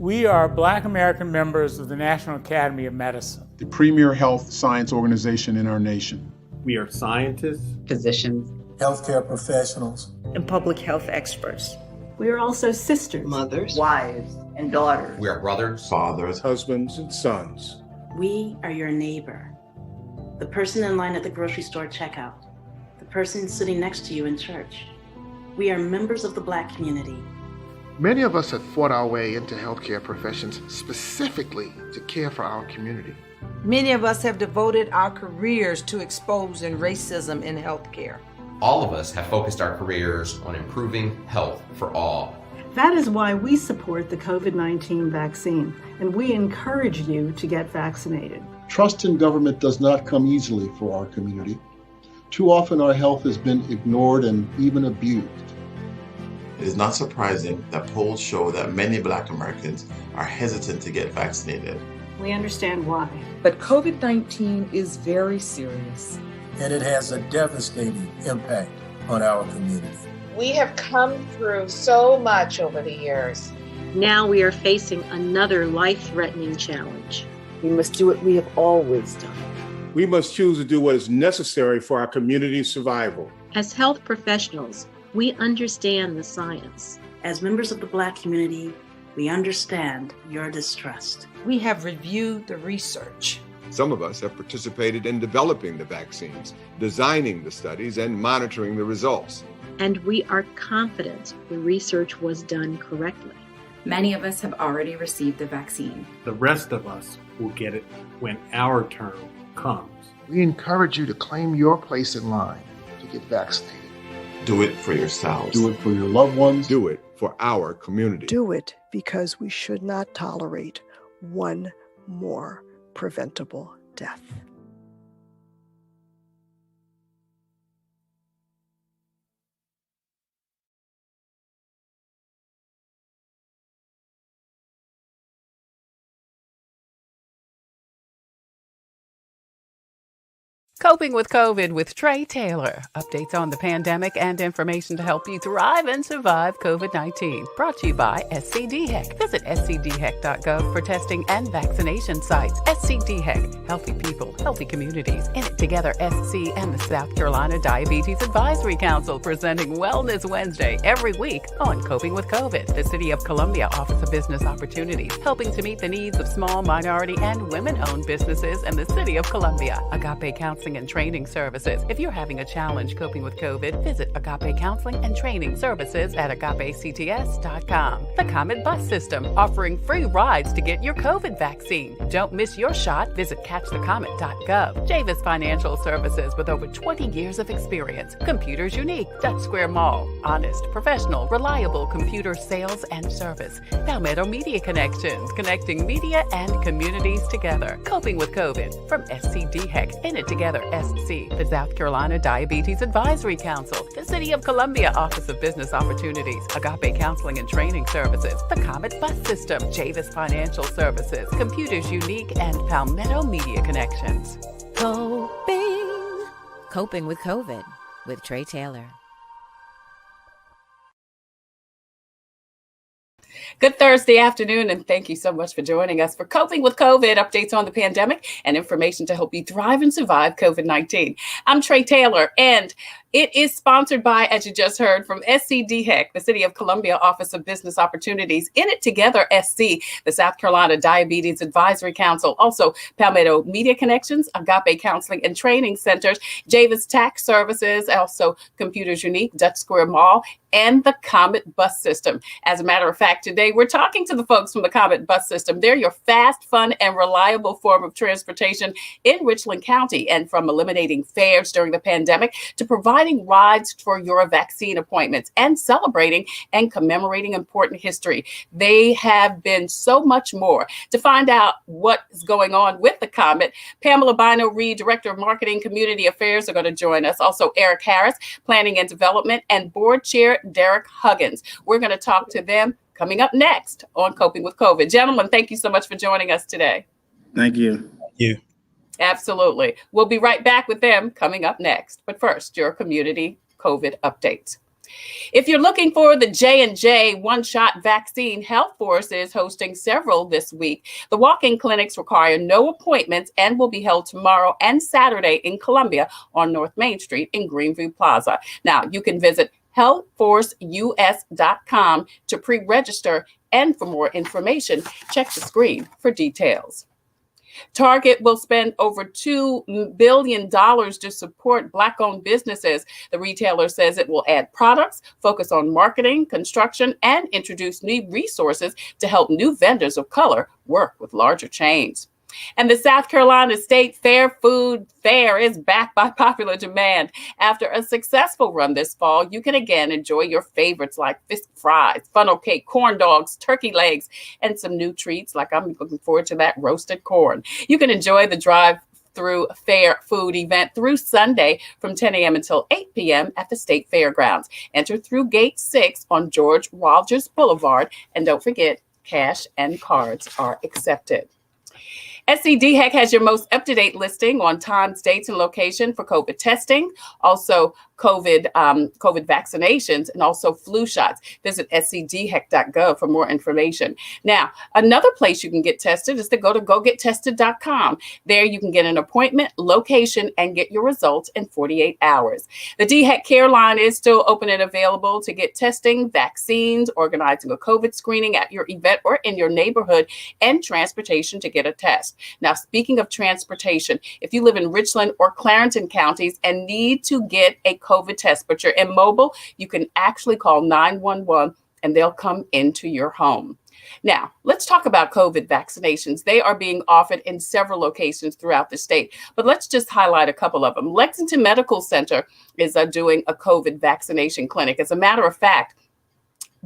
We are Black American members of the National Academy of Medicine, the premier health science organization in our nation. We are scientists, physicians, healthcare professionals, and public health experts. We are also sisters, mothers, wives, and daughters. We are brothers, fathers, husbands, and sons. We are your neighbor, the person in line at the grocery store checkout, the person sitting next to you in church. We are members of the Black community. Many of us have fought our way into healthcare professions specifically to care for our community. Many of us have devoted our careers to exposing racism in healthcare. All of us have focused our careers on improving health for all. That is why we support the COVID-19 vaccine, and we encourage you to get vaccinated. Trust in government does not come easily for our community. Too often our health has been ignored and even abused. It is not surprising that polls show that many Black Americans are hesitant to get vaccinated. We understand why. But COVID-19 is very serious. And it has a devastating impact on our community. We have come through so much over the years. Now we are facing another life-threatening challenge. We must do what we have always done. We must choose to do what is necessary for our community's survival. As health professionals, we understand the science. As members of the Black community, we understand your distrust. We have reviewed the research. Some of us have participated in developing the vaccines, designing the studies, and monitoring the results. And we are confident the research was done correctly. Many of us have already received the vaccine. The rest of us will get it when our turn comes. We encourage you to claim your place in line to get vaccinated. Do it for yourselves. Do it for your loved ones. Do it for our community. Do it because we should not tolerate one more preventable death. Coping with COVID with Tre Tailor. Updates on the pandemic and information to help you thrive and survive COVID-19. Brought to you by SCDHEC. Visit scdhec.gov for testing and vaccination sites. SCDHEC. Healthy people, healthy communities. In it together, SC and the South Carolina Diabetes Advisory Council presenting Wellness Wednesday every week on Coping with COVID. The City of Columbia Office of Business Opportunities, helping to meet the needs of small, minority, and women-owned businesses in the City of Columbia. Agape Counseling and Training Services. If you're having a challenge coping with COVID, visit Agape Counseling and Training Services at agapects.com. The COMET Bus System, offering free rides to get your COVID vaccine. Don't miss your shot. Visit catchthecomet.gov. Javis Financial Services, with over 20 years of experience. Computers Unique, Dutch Square Mall. Honest, professional, reliable computer sales and service. Palmetto Media Connections, connecting media and communities together. Coping with COVID from SCDHEC. In it together, SC, the South Carolina Diabetes Advisory Council, the City of Columbia Office of Business Opportunities, Agape Counseling and Training Services, the COMET Bus System, Javis Financial Services, Computers Unique, and Palmetto Media Connections. Coping with COVID with Tre Tailor. Good Thursday afternoon, and thank you so much for joining us for Coping with COVID, updates on the pandemic and information to help you thrive and survive COVID-19. I'm Tre Tailor, and it is sponsored by, as you just heard, from SCDHEC, the City of Columbia Office of Business Opportunities, In It Together SC, the South Carolina Diabetes Advisory Council, also Palmetto Media Connections, Agape Counseling and Training Centers, Javis Tax Services, also Computers Unique, Dutch Square Mall, and the COMET Bus System. As a matter of fact, today we're talking to the folks from the COMET Bus System. They're your fast, fun, and reliable form of transportation in Richland County, and from eliminating fares during the pandemic to providing rides for your vaccine appointments and celebrating and commemorating important history. They have been so much more. To find out what is going on with the COMET, Pamela, Bynoe, Director of Marketing Community Affairs, are going to join us. Also, Eric Harris, Planning and Development, and Board Chair Derrick Huggins. We're going to talk to them coming up next on Coping with COVID. Gentlemen, thank you so much for joining us today. Thank you. Thank you. Absolutely. We'll be right back with them coming up next. But first, your community COVID updates. If you're looking for the J&J one-shot vaccine, Health Force is hosting several this week. The walk-in clinics require no appointments and will be held tomorrow and Saturday in Columbia on North Main Street in Greenview Plaza. Now, you can visit healthforceus.com to pre-register, and for more information, check the screen for details. Target will spend over $2 billion to support Black-owned businesses. The retailer says it will add products, focus on marketing, construction, and introduce new resources to help new vendors of color work with larger chains. And the South Carolina State Food Fair is back by popular demand. After a successful run this fall, you can again enjoy your favorites like fish fries, funnel cake, corn dogs, turkey legs, and some new treats like I'm looking forward to that roasted corn. You can enjoy the drive-through fair food event through Sunday from 10 a.m. until 8 p.m. at the State Fairgrounds. Enter through Gate 6 on George Rogers Boulevard. And don't forget, cash and cards are accepted. SCDHEC has your most up-to-date listing on times, dates, and location for COVID testing, also COVID vaccinations, and also flu shots. Visit scdhec.gov for more information. Now, another place you can get tested is to go to gogettested.com. There you can get an appointment, location, and get your results in 48 hours. The DHEC Care Line is still open and available to get testing, vaccines, organizing a COVID screening at your event or in your neighborhood, and transportation to get a test. Now, speaking of transportation, if you live in Richland or Clarendon counties and need to get a COVID test, but you're immobile, you can actually call 911 and they'll come into your home. Now, let's talk about COVID vaccinations. They are being offered in several locations throughout the state, but let's just highlight a couple of them. Lexington Medical Center is doing a COVID vaccination clinic. As a matter of fact,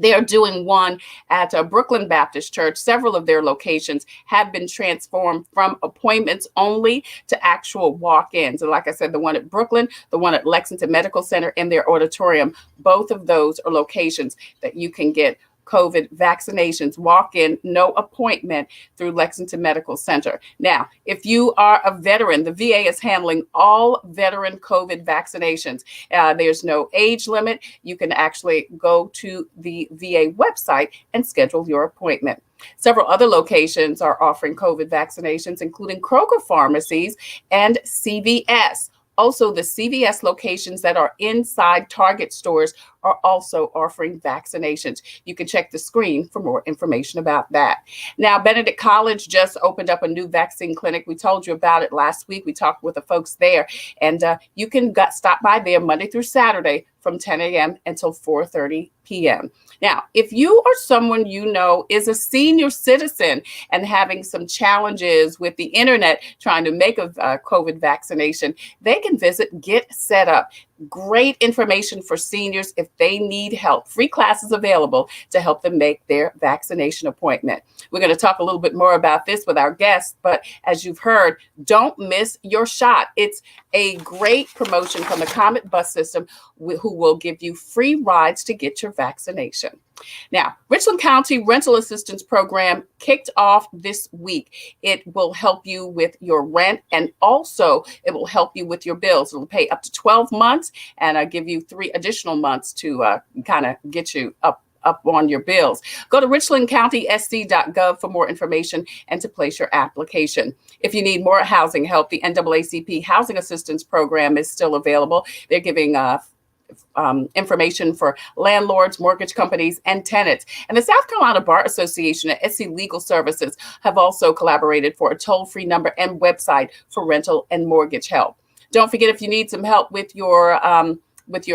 they are doing one at Brooklyn Baptist Church. Several of their locations have been transformed from appointments only to actual walk-ins. And like I said, the one at Brooklyn, the one at Lexington Medical Center in their auditorium, both of those are locations that you can get COVID vaccinations, walk in, no appointment through Lexington Medical Center. Now, if you are a veteran, the VA is handling all veteran COVID vaccinations. There's no age limit. You can actually go to the VA website and schedule your appointment. Several other locations are offering COVID vaccinations, including Kroger pharmacies and CVS. Also, the CVS locations that are inside Target stores are also offering vaccinations. You can check the screen for more information about that. Now, Benedict College just opened up a new vaccine clinic. We told you about it last week. We talked with the folks there, and you can stop by there Monday through Saturday from 10 a.m. until 4:30 p.m. Now, if you or someone you know is a senior citizen and having some challenges with the internet trying to make a COVID vaccination, they can visit Get Set Up. Great information for seniors if they need help. Free classes available to help them make their vaccination appointment. We're going to talk a little bit more about this with our guests, but as you've heard, don't miss your shot. It's a great promotion from the COMET Bus System, who will give you free rides to get your vaccination. Now, Richland County Rental Assistance Program kicked off this week. It will help you with your rent, and also it will help you with your bills. It'll pay up to 12 months and give you 3 additional months to kind of get you up on your bills. Go to richlandcountysc.gov for more information and to place your application. If you need more housing help, the NAACP Housing Assistance Program is still available. They're giving information for landlords, mortgage companies, and tenants. And the South Carolina Bar Association and SC Legal Services have also collaborated for a toll-free number and website for rental and mortgage help. Don't forget, if you need some help with your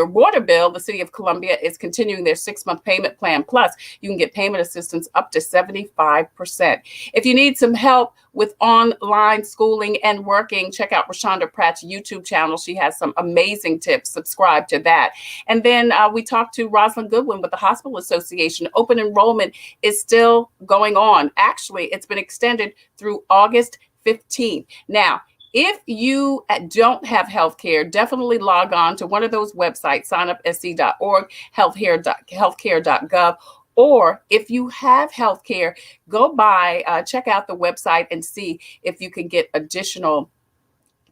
water bill, the City of Columbia is continuing their 6-month payment plan. Plus, you can get payment assistance up to 75%. If you need some help with online schooling and working, check out Rashonda Pratt's YouTube channel. She has some amazing tips. Subscribe to that. And then we talked to Rosalind Goodwin with the Hospital Association. Open enrollment is still going on. Actually, it's been extended through August 15th. Now, if you don't have health care, definitely log on to one of those websites, signupsc.org, healthcare.gov, or if you have health care, go by, check out the website and see if you can get additional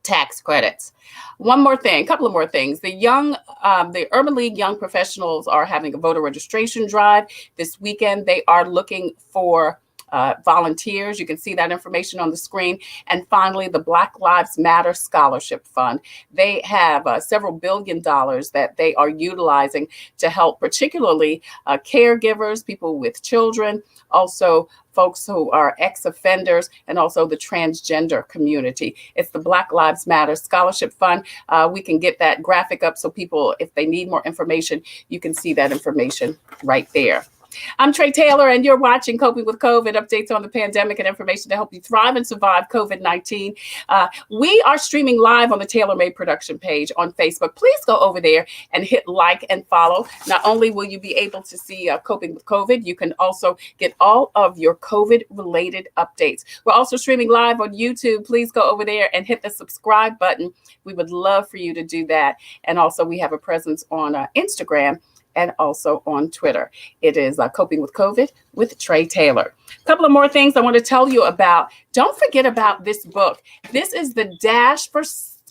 tax credits. One more thing, a couple of more things. The Urban League Young Professionals are having a voter registration drive this weekend. They are looking for volunteers. You can see that information on the screen. And finally, the Black Lives Matter Scholarship Fund. They have several $billions that they are utilizing to help particularly caregivers, people with children, also folks who are ex-offenders, and also the transgender community. It's the Black Lives Matter Scholarship Fund. We can get that graphic up so people, if they need more information, you can see that information right there. I'm Tre Tailor, and you're watching Coping with COVID, updates on the pandemic and information to help you thrive and survive COVID-19. We are streaming live on the Tailor Made production page on Facebook. Please go over there and hit like and follow. Not only will you be able to see Coping with COVID, you can also get all of your COVID-related updates. We're also streaming live on YouTube. Please go over there and hit the subscribe button. We would love for you to do that. And also, we have a presence on Instagram and also on Twitter. It is Coping with COVID with Tre Tailor. A couple of more things I want to tell you about. Don't forget about this book. This is the Dash for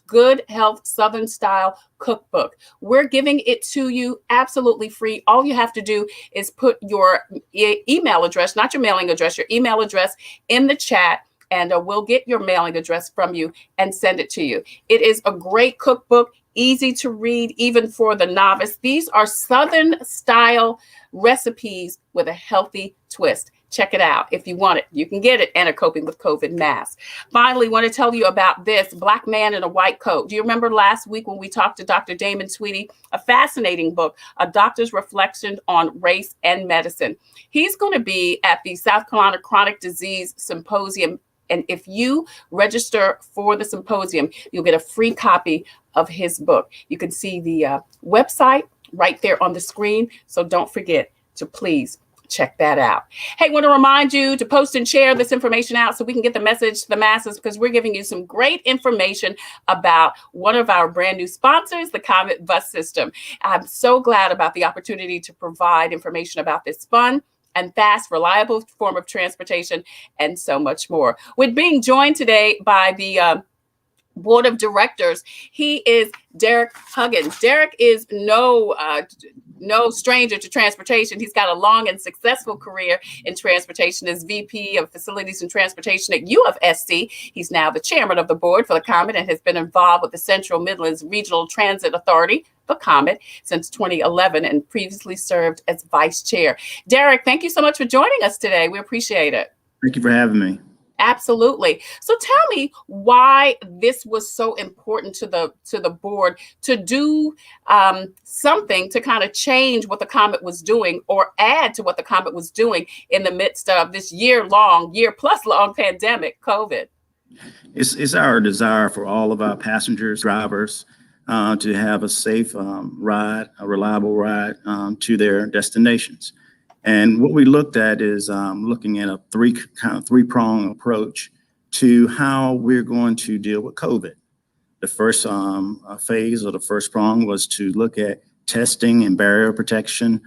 Good Health Southern Style Cookbook. We're giving it to you absolutely free. All you have to do is put your email address, not your mailing address, your email address in the chat, and we'll get your mailing address from you and send it to you. It is a great cookbook. Easy to read, even for the novice. These are Southern style recipes with a healthy twist. Check it out. If you want it, you can get it, and a Coping with COVID mask. Finally, want to tell you about this Black Man in a White Coat. Do you remember last week when we talked to Dr. Damon Tweedy? A fascinating book, a doctor's reflection on race and medicine. He's going to be at the South Carolina Chronic Disease Symposium. And if you register for the symposium, you'll get a free copy of his book. You can see the website right there on the screen. So don't forget to please check that out. Hey, want to remind you to post and share this information out so we can get the message to the masses, because we're giving you some great information about one of our brand new sponsors, the COMET Bus System. I'm so glad about the opportunity to provide information about this fun and fast, reliable form of transportation, and so much more. We're being joined today by the board of directors. He is Derrick Huggins. Derrick is no stranger to transportation. He's got a long and successful career in transportation as VP of Facilities and Transportation at U of SC. He's now the chairman of the board for the COMET and has been involved with the Central Midlands Regional Transit Authority, the COMET, since 2011, and previously served as vice chair. Derrick, thank you so much for joining us today. We appreciate it. Thank you for having me. Absolutely. So tell me why this was so important to the board to do something to kind of change what the COMET was doing, or add to what the COMET was doing in the midst of this year plus long pandemic, COVID. It's our desire for all of our passengers, drivers, to have a safe ride, a reliable ride to their destinations. And what we looked at is looking at a three-pronged approach to how we're going to deal with COVID. The first phase, or the first prong, was to look at testing and barrier protection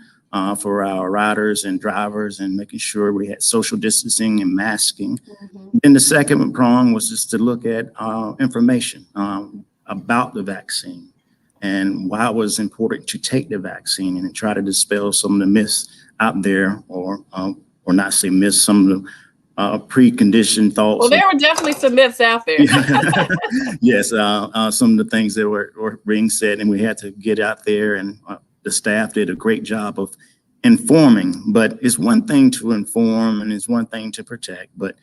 for our riders and drivers, and making sure we had social distancing and masking. Mm-hmm. Then the second prong was just to look at information about the vaccine and why it was important to take the vaccine, and try to dispel some of the myths out there, or not say myths, some of the preconditioned thoughts. Well, there were definitely some myths out there. Yes, some of the things that were being said, and we had to get out there, and the staff did a great job of informing. But it's one thing to inform, and it's one thing to protect, but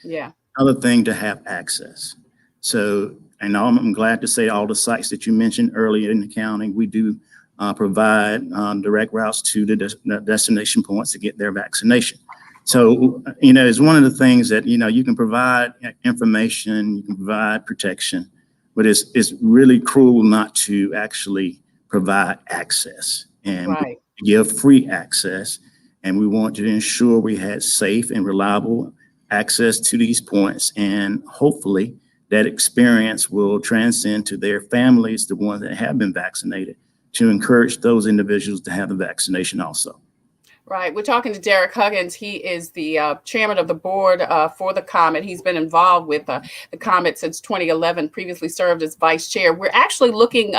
another thing to have access. So, and I'm glad to say all the sites that you mentioned earlier in the county, we do provide direct routes to the destination points to get their vaccination. So, it's one of the things that, you can provide information, you can provide protection, but it's really cruel not to actually provide access, and give free access. And we want to ensure we had safe and reliable access to these points. And hopefully that experience will transcend to their families, the ones that have been vaccinated, to encourage those individuals to have the vaccination also. Right. We're talking to Derrick Huggins. He is the chairman of the board for the COMET. He's been involved with the COMET since 2011, previously served as vice chair. We're actually looking,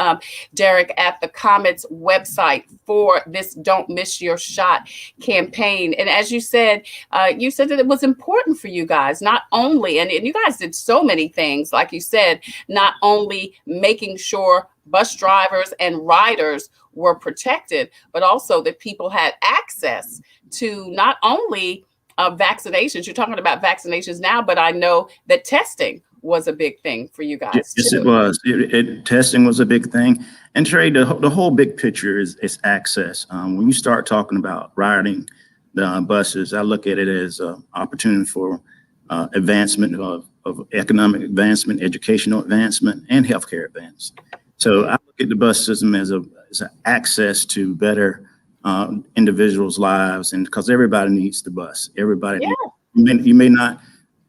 Derrick, at the COMET's website for this Don't Miss Your Shot campaign. And as you said that it was important for you guys, not only, and you guys did so many things, like you said, not only making sure bus drivers and riders were protected, but also that people had access to not only vaccinations. You're talking about vaccinations now, but I know that testing was a big thing for you guys. Yes, too. it was. Testing was a big thing. And Trey, the whole big picture is access. When you start talking about riding the buses, I look at it as an opportunity for advancement of economic advancement, educational advancement, and healthcare advance. So I look at the bus system as an access to better individuals' lives, and because everybody needs the bus. Everybody, you may not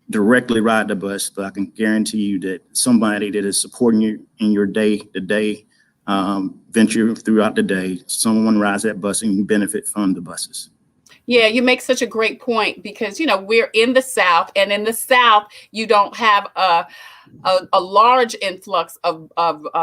directly ride the bus, but I can guarantee you that somebody that is supporting you in your day-to-day venture throughout the day, someone rides that bus and you benefit from the buses. Yeah, you make such a great point because, we're in the South, and in the South, you don't have a large influx of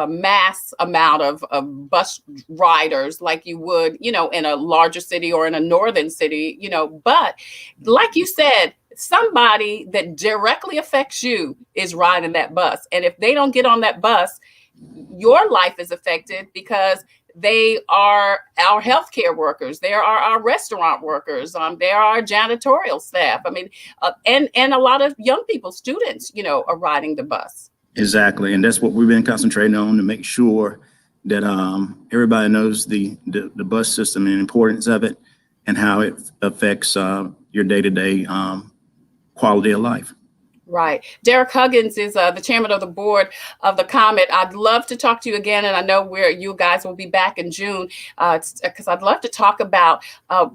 mass amount of bus riders like you would, in a larger city or in a northern city, but like you said, somebody that directly affects you is riding that bus. And if they don't get on that bus, your life is affected because they are our healthcare workers. They are our restaurant workers. They are our janitorial staff. I mean, and a lot of young people, students, are riding the bus. Exactly. And that's what we've been concentrating on, to make sure that everybody knows the bus system and the importance of it and how it affects your day-to-day quality of life. Right. Derrick Huggins is the chairman of the board of the COMET. I'd love to talk to you again, and I know you guys will be back in June, because I'd love to talk about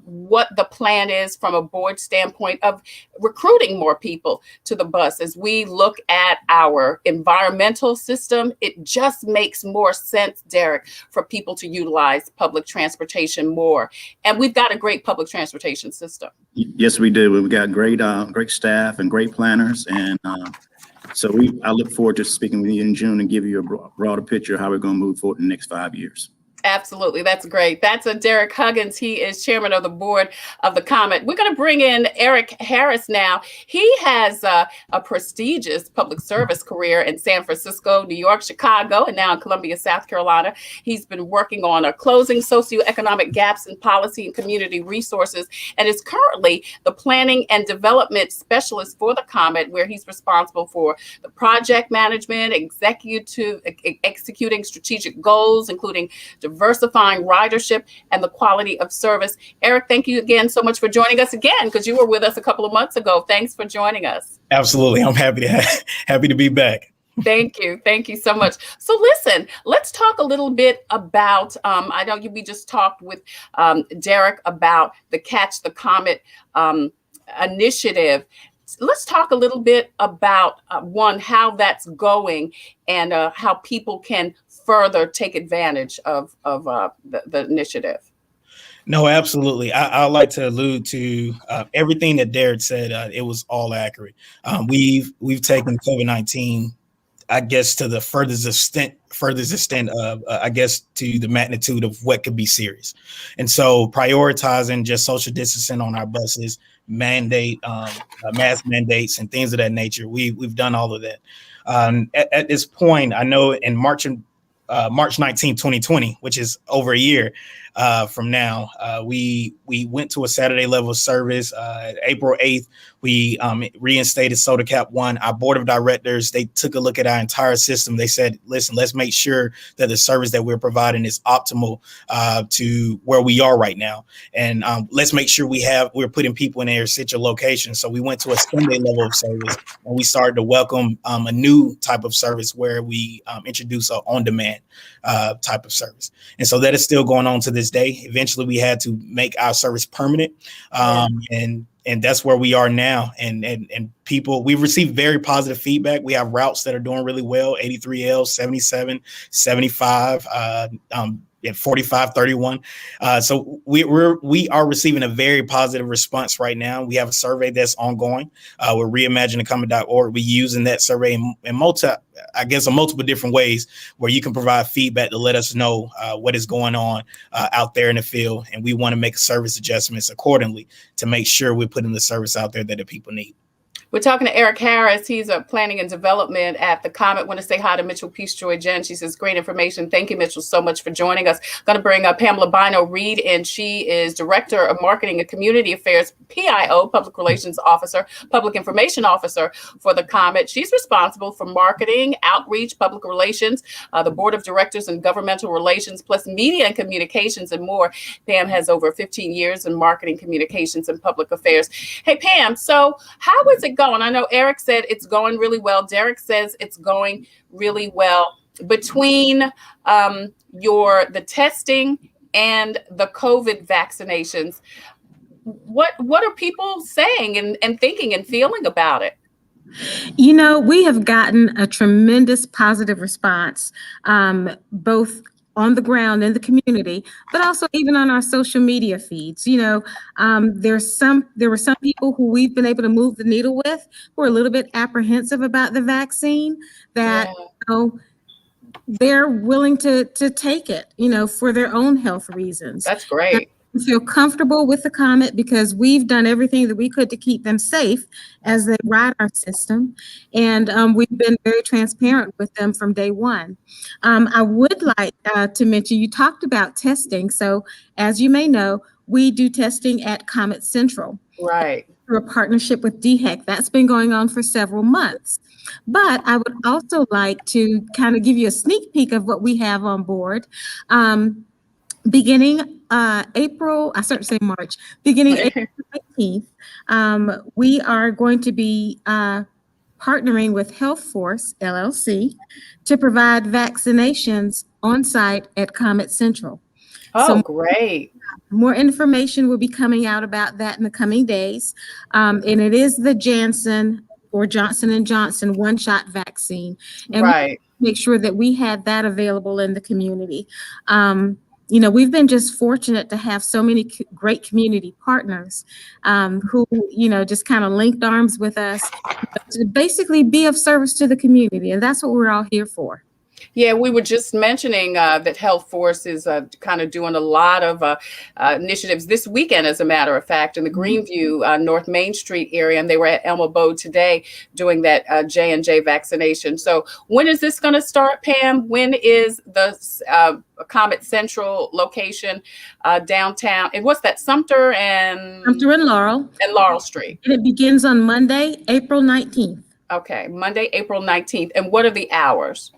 what the plan is from a board standpoint of recruiting more people to the bus. As we look at our environmental system, it just makes more sense, Derrick, for people to utilize public transportation more. And we've got a great public transportation system. Yes, we do. We've got great staff and great planners. And so I look forward to speaking with you in June and give you a broader picture of how we're going to move forward in the next 5 years. Absolutely. That's great. That's Derrick Huggins. He is chairman of the board of the COMET. We're going to bring in Eric Harris now. He has a prestigious public service career in San Francisco, New York, Chicago, and now in Columbia, South Carolina. He's been working on closing socioeconomic gaps in policy and community resources, and is currently the planning and development specialist for the COMET, where he's responsible for the project management, executing strategic goals, including diversifying ridership and the quality of service. Eric, thank you again so much for joining us again, because you were with us a couple of months ago. Thanks for joining us. Absolutely. I'm happy to be back. Thank you. Thank you so much. So listen, let's talk a little bit about, I know we just talked with Derrick about the Catch the Comet initiative. Let's talk a little bit about how that's going and how people can further take advantage of the initiative. No, absolutely. I'd like to allude to everything that Derrick said. It was all accurate. We've taken COVID-19, I guess, to the furthest extent of, I guess, to the magnitude of what could be serious. And so prioritizing just social distancing on our buses, mask mandates and things of that nature. We've done all of that. At this point, I know in March 19, 2020, which is over a year from now, we went to a Saturday level of service. April 8th, we reinstated Soda Cap 1. Our board of directors, they took a look at our entire system. They said, listen, let's make sure that the service that we're providing is optimal to where we are right now. And let's make sure we're putting people in their essential location. So we went to a Sunday level of service, and we started to welcome a new type of service where we introduce an on-demand type of service. And so that is still going on to this day. Eventually, we had to make our service permanent. And that's where we are now. And people, we've received very positive feedback. We have routes that are doing really well, 83L, 77, 75. at 45-31. So we are receiving a very positive response right now. We have a survey that's ongoing. We're reimaginingcomet.org. We're using that survey in multiple different ways where you can provide feedback to let us know what is going on out there in the field. And we want to make service adjustments accordingly to make sure we're putting the service out there that the people need. We're talking to Eric Harris. He's a planning and development at the COMET. Want to say hi to Mitchell Peace Joy Jen. She says, great information. Thank you, Mitchell, so much for joining us. Going to bring up Pamela Bynoe Reed, and she is Director of Marketing and Community Affairs, PIO, Public Relations Officer, Public Information Officer for the COMET. She's responsible for marketing, outreach, public relations, the Board of Directors and Governmental Relations, plus media and communications and more. Pam has over 15 years in marketing, communications, and public affairs. Hey, Pam, so how is it going? I know Eric said it's going really well. Derrick says it's going really well. Between the testing and the COVID vaccinations, what are people saying and thinking and feeling about it? You know, we have gotten a tremendous positive response, both on the ground in the community, but also even on our social media feeds. You know, there were some people who we've been able to move the needle with who are a little bit apprehensive about the vaccine, that you know, they're willing to take it, you know, for their own health reasons. That's great. I feel comfortable with the COMET because we've done everything that we could to keep them safe as they ride our system. And we've been very transparent with them from day one. I would like to mention, you talked about testing. So as you may know, we do testing at COMET Central. Right. Through a partnership with DHEC. That's been going on for several months. But I would also like to kind of give you a sneak peek of what we have on board. Beginning April, I started to say March, beginning April 18th, we are going to be partnering with Health Force, LLC, to provide vaccinations on site at COMET Central. Oh, so great. More information will be coming out about that in the coming days. And it is the Janssen or Johnson & Johnson one-shot vaccine. And right. we make sure that we have that available in the community. You know, we've been just fortunate to have so many great community partners who, you know, just kind of linked arms with us to basically be of service to the community. And that's what we're all here for. Yeah, we were just mentioning that Health Force is kind of doing a lot of initiatives this weekend, as a matter of fact, in the Greenview, North Main Street area. And they were at Elma Bode today doing that J&J vaccination. So when is this going to start, Pam? When is the COMET Central location downtown? And what's that, Sumter and Laurel? And Laurel Street. And it begins on Monday, April 19th. Okay, Monday, April 19th. And what are the hours?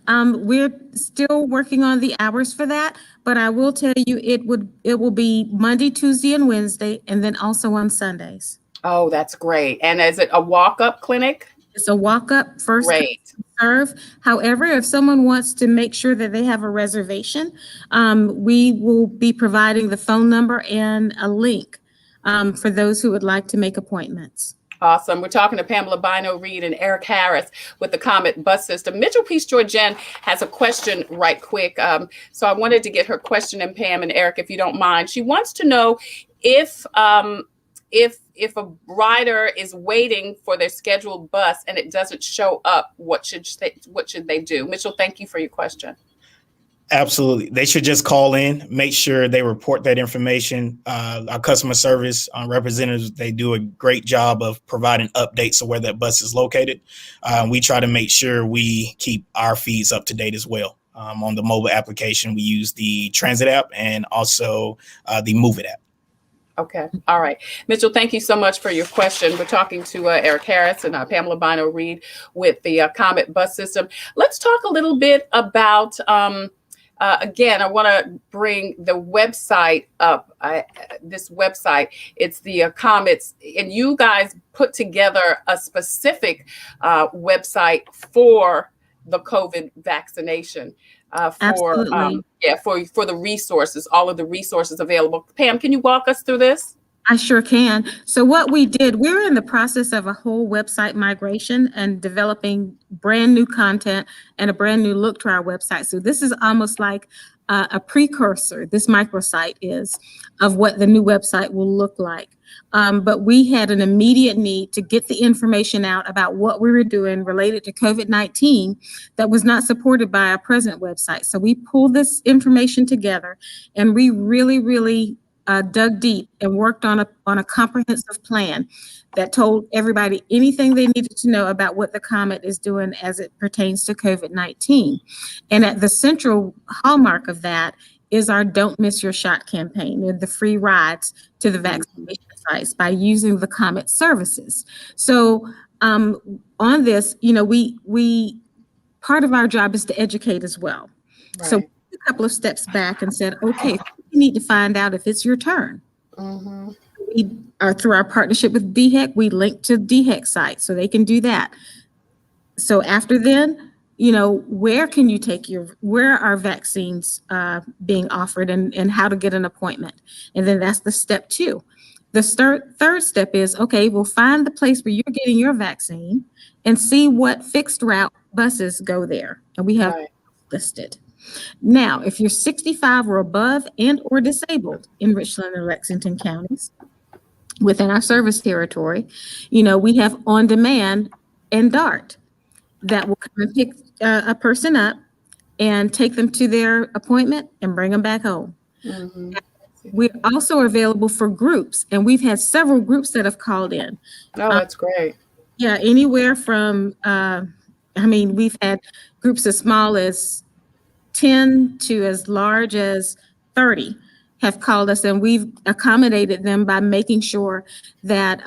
We're still working on the hours for that, but I will tell you it will be Monday, Tuesday, and Wednesday, and then also on Sundays. Oh, that's great. And is it a walk-up clinic? It's a walk-up, first Great. serve. However, if someone wants to make sure that they have a reservation, we will be providing the phone number and a link for those who would like to make appointments. Awesome. We're talking to Pamela Bynoe Reed and Eric Harris with the COMET Bus System. Mitchell Peace Joy Jen has a question right quick. So I wanted to get her question, and Pam and Eric, if you don't mind. She wants to know if a rider is waiting for their scheduled bus and it doesn't show up, what should they do? Mitchell, thank you for your question. Absolutely. They should just call in, make sure they report that information. Our customer service representatives, they do a great job of providing updates of where that bus is located. We try to make sure we keep our feeds up to date as well. On the mobile application, we use the Transit app and also the Move It app. Okay. All right. Mitchell, thank you so much for your question. We're talking to Eric Harris and Pamela Bynoe Reed with the COMET Bus System. Let's talk a little bit about again, I want to bring the website up. This website, it's the COMET's, and you guys put together a specific website for the COVID vaccination. For the resources, all of the resources available. Pam, can you walk us through this? I sure can. So what we did, we're in the process of a whole website migration and developing brand new content and a brand new look to our website. So this is almost like a precursor, this microsite is, of what the new website will look like. But we had an immediate need to get the information out about what we were doing related to COVID-19 that was not supported by our present website. So we pulled this information together, and we really dug deep and worked on a comprehensive plan that told everybody anything they needed to know about what the COMET is doing as it pertains to COVID-19. And at the central hallmark of that is our Don't Miss Your Shot campaign, and the free rides to the vaccination sites by using the COMET services. So on this, we part of our job is to educate as well. Right. So a couple of steps back and said, okay, you need to find out if it's your turn. We are, through our partnership with DHEC, we link to DHEC sites so they can do that. So after then, where can you take where are vaccines being offered, and how to get an appointment? And then that's the step 2. The third step is, okay, we'll find the place where you're getting your vaccine and see what fixed route buses go there. And we have listed. Now, if you're 65 or above and or disabled in Richland and Lexington counties within our service territory, we have On Demand and DART that will come and pick a person up and take them to their appointment and bring them back home. We're also available for groups, and we've had several groups that have called in. Oh, that's great. Yeah, anywhere from, we've had groups as small as 10 to as large as 30 have called us, and we've accommodated them by making sure that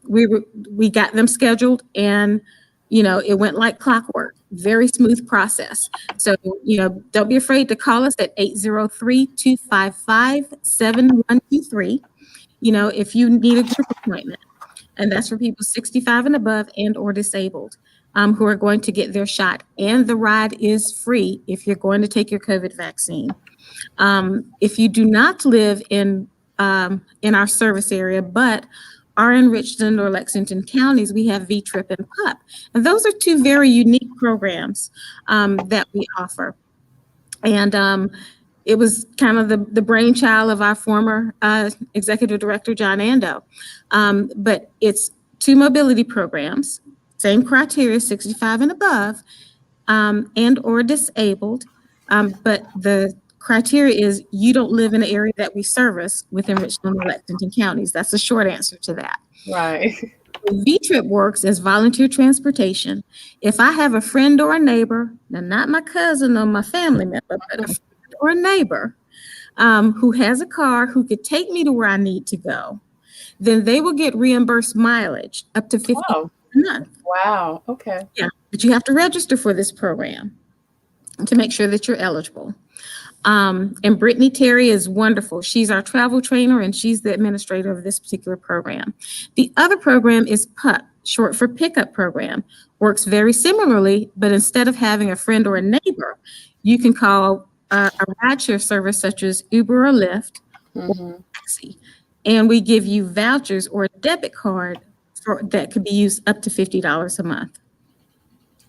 we got them scheduled, and it went like clockwork. Very smooth process. So, don't be afraid to call us at 803-255-7123, if you need a group appointment. And that's for people 65 and above and or disabled who are going to get their shot. And the ride is free if you're going to take your COVID vaccine. If you do not live in our service area, but are in Richland or Lexington counties, we have VTRIP and PUP. And those are 2 very unique programs that we offer. And it was kind of the brainchild of our former executive director, John Ando. But it's 2 mobility programs, same criteria, 65 and above, and or disabled. But the criteria is you don't live in an area that we service within Richland and Lexington counties. That's the short answer to that. Right. VTRIP works as volunteer transportation. If I have a friend or a neighbor, now not my cousin or my family member, but a friend or a neighbor who has a car who could take me to where I need to go, then they will get reimbursed mileage up to $50 a month. Wow. Okay. Yeah, but you have to register for this program to make sure that you're eligible. And Brittany Terry is wonderful. She's our travel trainer, and she's the administrator of this particular program. The other program is PUP, short for Pickup Program. Works very similarly, but instead of having a friend or a neighbor, you can call a rideshare service such as Uber or Lyft or taxi, and we give you vouchers or a debit card that could be used up to $50 a month.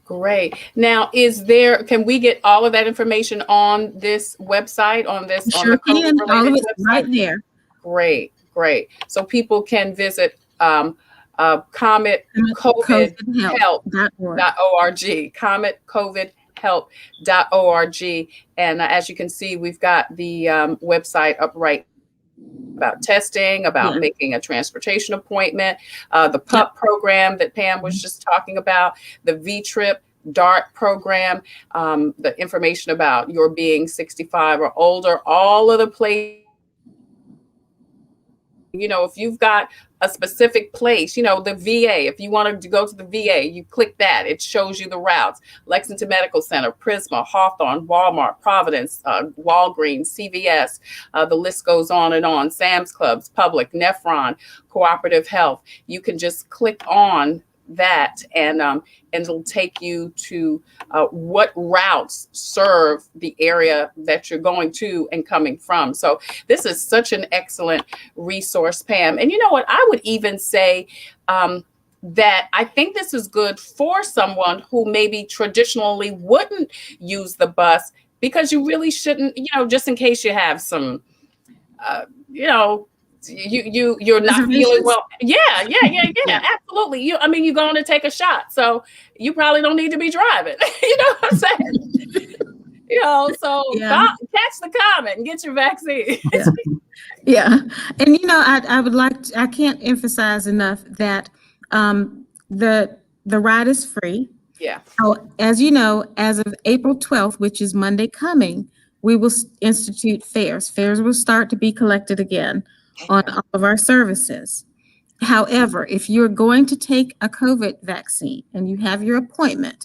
Great. Now, can we get all of that information on this website, on the can. All of it's right there. Great. So people can visit COMETCOVIDHelp.org, COMETCOVIDHelp.org. And as you can see, we've got the website up right about testing, about making a transportation appointment, the PUP program that Pam was just talking about, the VTRIP, DART program, the information about your being 65 or older, all of the places. If you've got a specific place, the VA, if you wanted to go to the VA, you click that. It shows you the routes. Lexington Medical Center, Prisma, Hawthorne, Walmart, Providence, Walgreens, CVS, the list goes on and on. Sam's Clubs, Public, Nephron, Cooperative Health. You can just click on that and it'll take you to what routes serve the area that you're going to and coming from. So this is such an excellent resource, Pam. And you know what, I would even say that I think this is good for someone who maybe traditionally wouldn't use the bus because you really shouldn't, just in case you have some, you're not feeling well. Yeah, absolutely. You're going to take a shot, so you probably don't need to be driving. You know what I'm saying? Catch the comet and get your vaccine. Yeah. And I can't emphasize enough that the ride is free. Yeah. As you know, as of April 12th, which is Monday coming, we will institute fares. Fares will start to be collected again on all of our services. However, if you're going to take a COVID vaccine and you have your appointment,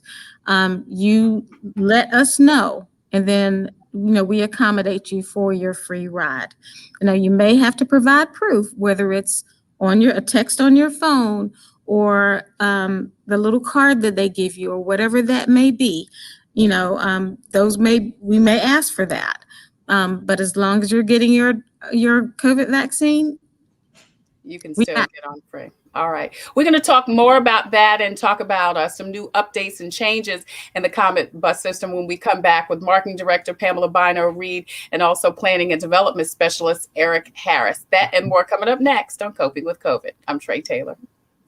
you let us know, and then we accommodate you for your free ride. Now, you may have to provide proof, whether it's on a text on your phone or the little card that they give you, or whatever that may be. We may ask for that. But as long as you're getting your COVID vaccine, you can still get on free. All right. We're going to talk more about that and talk about some new updates and changes in the COMET Bus System when we come back with Marketing Director Pamela Bynoe Reed and also Planning and Development Specialist Derrick Harris. That and more coming up next on Coping with COVID. I'm Tre Tailor.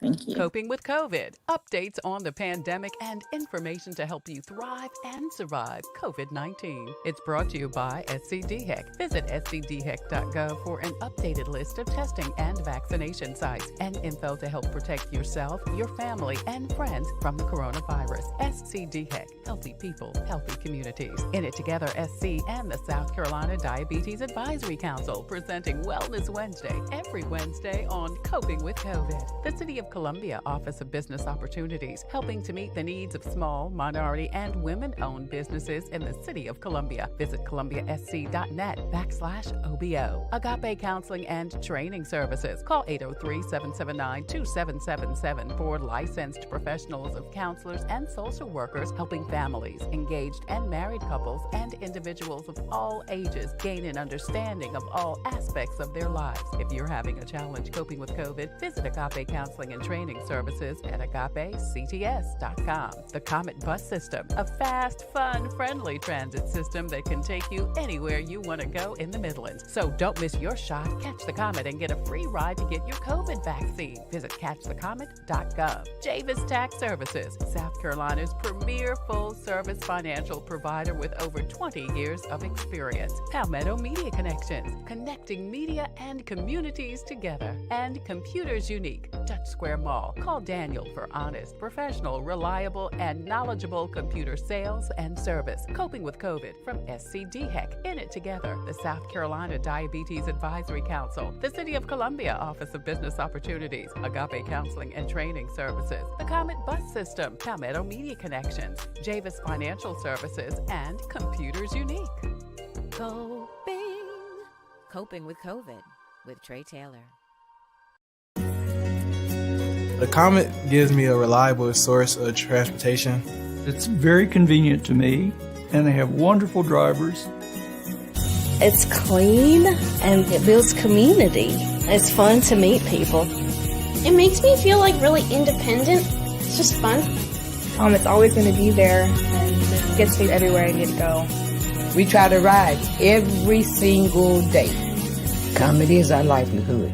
Thank you. Coping with COVID. Updates on the pandemic and information to help you thrive and survive COVID-19. It's brought to you by SCDHEC. Visit scdhec.gov for an updated list of testing and vaccination sites and info to help protect yourself, your family, and friends from the coronavirus. SCDHEC. Healthy people, healthy communities. In it together, SC and the South Carolina Diabetes Advisory Council presenting Wellness Wednesday every Wednesday on Coping with COVID. The City of Columbia Office of Business Opportunities, helping to meet the needs of small, minority, and women-owned businesses in the City of Columbia. Visit columbiasc.net/OBO. Agape Counseling and Training Services. Call 803-779-2777 for licensed professionals of counselors and social workers helping families, engaged and married couples, and individuals of all ages gain an understanding of all aspects of their lives. If you're having a challenge coping with COVID, visit Agape Counseling and Training Services at agapects.com. The COMET Bus System, a fast, fun, friendly transit system that can take you anywhere you want to go in the Midlands. So don't miss your shot. Catch the Comet and get a free ride to get your COVID vaccine. Visit catchthecomet.gov. Javis Tax Services, South Carolina's premier full-service financial provider with over 20 years of experience. Palmetto Media Connections, connecting media and communities together. And Computers Unique, Dutch Square Mall. Call Daniel for honest, professional, reliable, and knowledgeable computer sales and service. Coping with COVID from SCDHEC. In it together, the South Carolina Diabetes Advisory Council, the City of Columbia Office of Business Opportunities, Agape Counseling and Training Services, the COMET Bus System, Palmetto Media Connections, Javis Financial Services, and Computers Unique. Coping with COVID with Tre Tailor. The Comet gives me a reliable source of transportation. It's very convenient to me, and they have wonderful drivers. It's clean, and it builds community. It's fun to meet people. It makes me feel like really independent. It's just fun. It's always going to be there, and it gets me everywhere I need to go. We try to ride every single day. Comedy is our livelihood.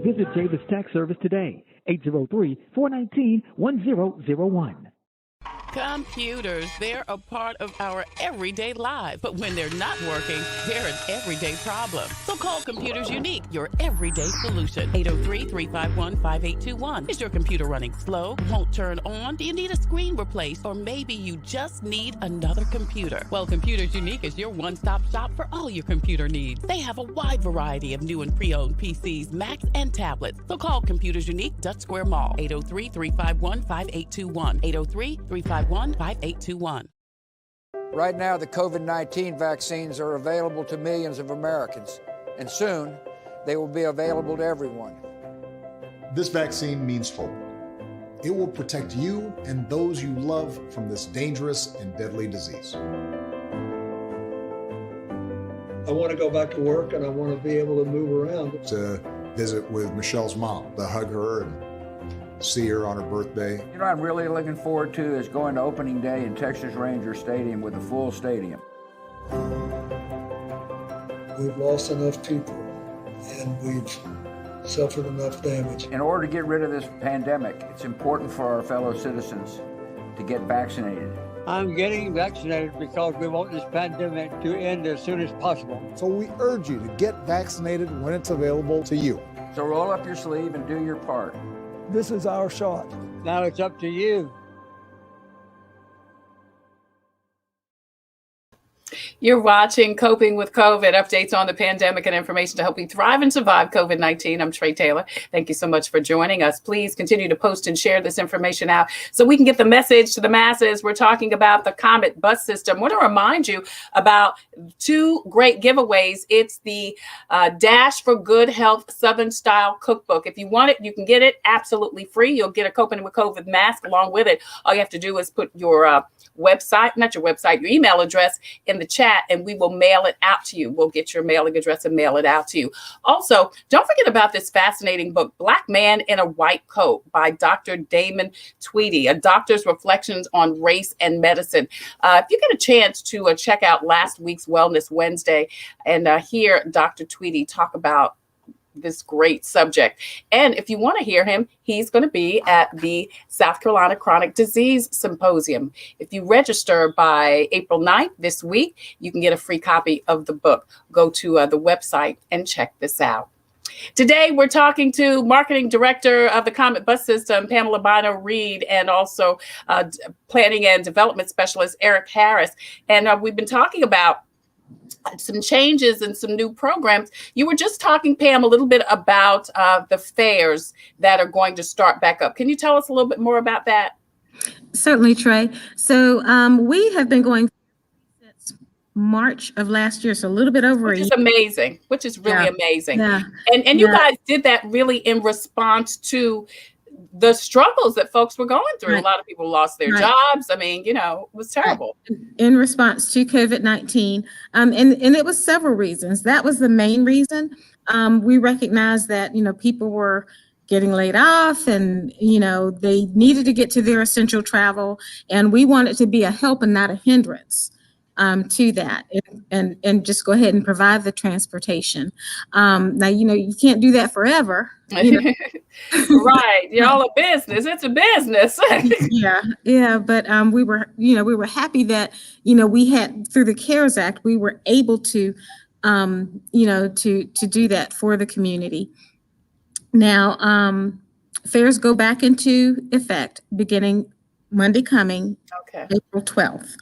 Visit Javis Tax Service today, 803-419-1001. Computers, they're a part of our everyday lives, but when they're not working, they're an everyday problem. So call Computers Unique, your everyday solution. 803-351-5821. Is your computer running slow, won't turn on? Do you need a screen replaced? Or maybe you just need another computer? Well, Computers Unique is your one-stop shop for all your computer needs. They have a wide variety of new and pre-owned PCs, Macs, and tablets. So call Computers Unique, Dutch Square Mall, 803-351-5821. 803-351-5821. Right now, the COVID-19 vaccines are available to millions of Americans, and soon they will be available to everyone. This vaccine means hope. It will protect you and those you love from this dangerous and deadly disease. I want to go back to work and I want to be able to move around. To visit with Michelle's mom, to hug her and see her on her birthday. You know what I'm really looking forward to is going to opening day in Texas Ranger Stadium with a full stadium. We've lost enough people and we've suffered enough damage. In order to get rid of this pandemic, it's important for our fellow citizens to get vaccinated. I'm getting vaccinated because we want this pandemic to end as soon as possible. So we urge you to get vaccinated when it's available to you. So roll up your sleeve and do your part. This is our shot. Now it's up to you. You're watching Coping with COVID, updates on the pandemic and information to help you thrive and survive COVID-19. I'm Tre Tailor. Thank you so much for joining us. Please continue to post and share this information out so we can get the message to the masses. We're talking about the COMET Bus System. I want to remind you about two great giveaways. It's the Dash for Good Health Southern Style Cookbook. If you want it, you can get it absolutely free. You'll get a Coping with COVID mask along with it. All you have to do is put your your email address in the chat, and we will mail it out to you. We'll get your mailing address and mail it out to you. Also, don't forget about this fascinating book, Black Man in a White Coat by Dr. Damon Tweedy, a doctor's reflections on race and medicine. If you get a chance to check out last week's Wellness Wednesday and hear Dr. Tweedy talk about this great subject. And if you want to hear him, he's going to be at the South Carolina Chronic Disease Symposium. If you register by April 9th this week, you can get a free copy of the book. Go to the website and check this out. Today, we're talking to Marketing Director of the COMET Bus System, Pamela Bynoe Reed, and also Planning and Development Specialist, Eric Harris. And we've been talking about some changes and some new programs. You were just talking, Pam, a little bit about the fairs that are going to start back up. Can you tell us a little bit more about that? Certainly, Tre. So we have been going since March of last year, so a little bit over a year. Which is amazing, which is really amazing. Yeah. And you guys did that really in response to the struggles that folks were going through. Right. A lot of people lost their jobs. I mean, it was terrible. In response to COVID-19. And it was several reasons. That was the main reason. We recognized that, people were getting laid off and, they needed to get to their essential travel. And we wanted to be a help and not a hindrance to that, and just go ahead and provide the transportation. Now, you can't do that forever. Right. Y'all a business. It's a business. Yeah. But we were happy that, we had, through the CARES Act, we were able to, to do that for the community. Now, fairs go back into effect beginning Monday coming, April 12th.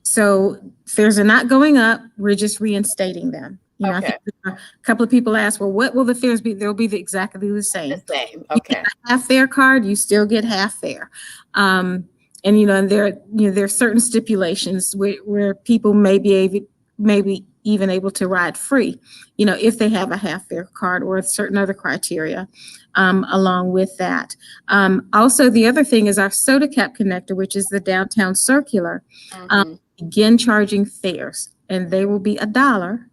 So fares are not going up. We're just reinstating them. I think a couple of people asked, well, what will the fares be? They'll be exactly the same. Okay. You get a half fare card, you still get half fare. And there are certain stipulations where people may be even able to ride free, if they have a half fare card or certain other criteria along with that. Also, the other thing is our soda cap connector, which is the downtown circular, begin charging fares, and they will be $1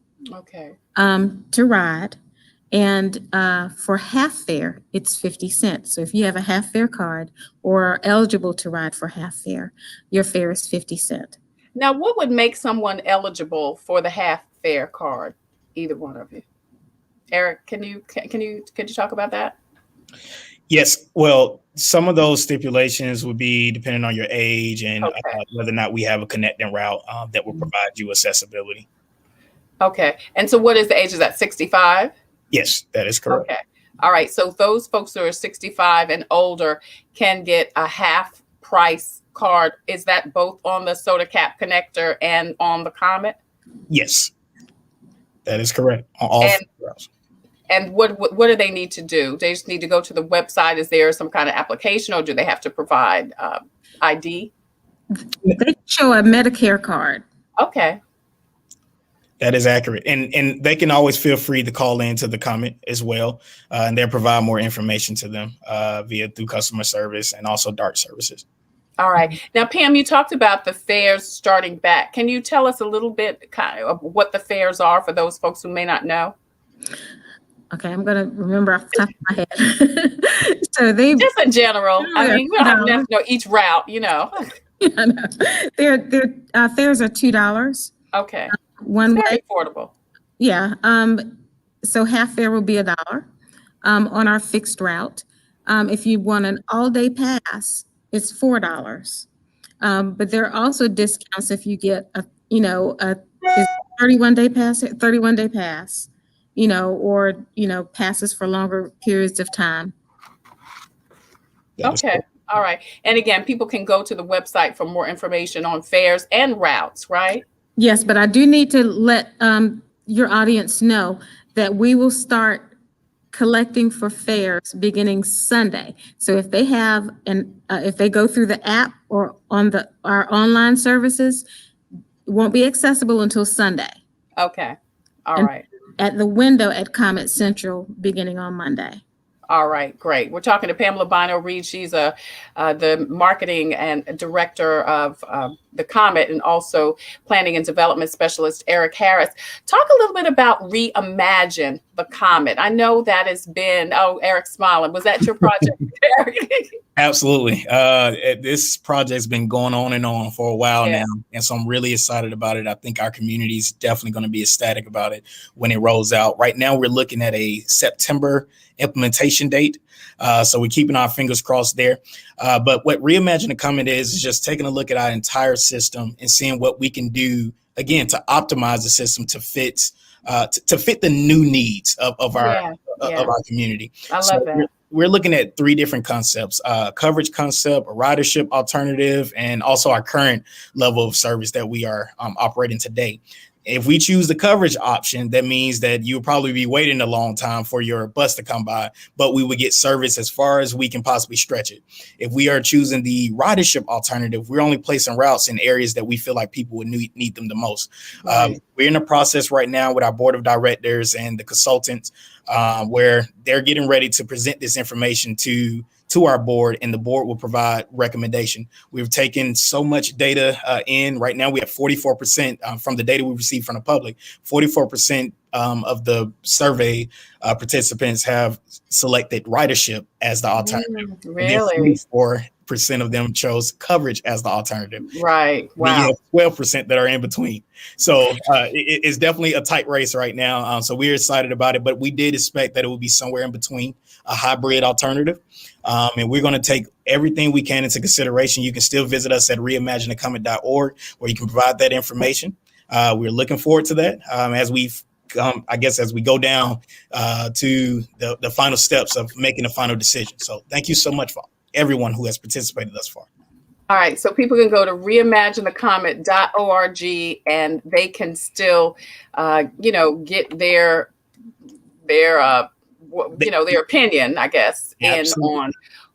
to ride. And for half fare, it's 50 cents. So if you have a half fare card or are eligible to ride for half fare, your fare is 50 cents. Now, what would make someone eligible for the half fare card? Either one of you. Eric, can you talk about that? Yes. Well, some of those stipulations would be depending on your age and whether or not we have a connecting route that will provide you accessibility. Okay. And so what is the age? Is that 65? Yes, that is correct. Okay. All right. So those folks who are 65 and older can get a half price card. Is that both on the soda cap connector and on the COMET? Yes, that is correct. On all routes. And what do they need to do? They just need to go to the website. Is there some kind of application, or do they have to provide ID? They show a Medicare card. Okay. That is accurate. And they can always feel free to call into the COMET as well. And they'll provide more information to them through customer service and also DART services. All right. Now, Pam, you talked about the fairs starting back. Can you tell us a little bit kind of what the fairs are for those folks who may not know? Okay, I'm going to remember off the top of my head. So they just in general. I mean, we don't have to know each route, you know. Yeah, no. Their fares are $2. Okay. One it's very way. affordable. Yeah. So half fare will be $1 on our fixed route. If you want an all-day pass, it's $4. But there are also discounts if you get a 31-day pass, or passes for longer periods of time. Okay. All right. And again, people can go to the website for more information on fares and routes, right? Yes, but I do need to let your audience know that we will start collecting for fares beginning Sunday. So if they have if they go through the app or on our online services, it won't be accessible until Sunday. Okay. All right. At the window at COMET Central beginning on Monday. All right, great. We're talking to Pamela Bynoe Reed. She's the marketing and director of the COMET, and also planning and development specialist Eric Harris. Talk a little bit about Reimagine the COMET. I know that has been, Eric's smiling. Was that your project, Eric? Absolutely. This project's been going on and on for a while now. And so I'm really excited about it. I think our community is definitely going to be ecstatic about it when it rolls out. Right now, we're looking at a September implementation date. So we're keeping our fingers crossed there. But what Reimagine the COMET is just taking a look at our entire system and seeing what we can do, again, to optimize the system to fit the new needs of our community. I love that. We're looking at 3 different concepts: coverage concept, a ridership alternative, and also our current level of service that we are operating today. If we choose the coverage option, that means that you'll probably be waiting a long time for your bus to come by, but we would get service as far as we can possibly stretch it. If we are choosing the ridership alternative, we're only placing routes in areas that we feel like people would need them the most. Right. We're in the process right now with our board of directors and the consultants where they're getting ready to present this information to our board, and the board will provide recommendation. We've taken so much data in. Right now we have 44% from the data we received from the public. 44% of the survey participants have selected ridership as the alternative. Really? 44% of them chose coverage as the alternative. Right. Wow. We have 12% that are in between. So it's definitely a tight race right now. So we're excited about it, but we did expect that it would be somewhere in between, a hybrid alternative. And we're going to take everything we can into consideration. You can still visit us at reimaginethecomet.org, where you can provide that information. We're looking forward to that as we go down to the final steps of making a final decision. So thank you so much for everyone who has participated thus far. All right, so people can go to reimaginethecomet.org and they can still, get their opinion, I guess,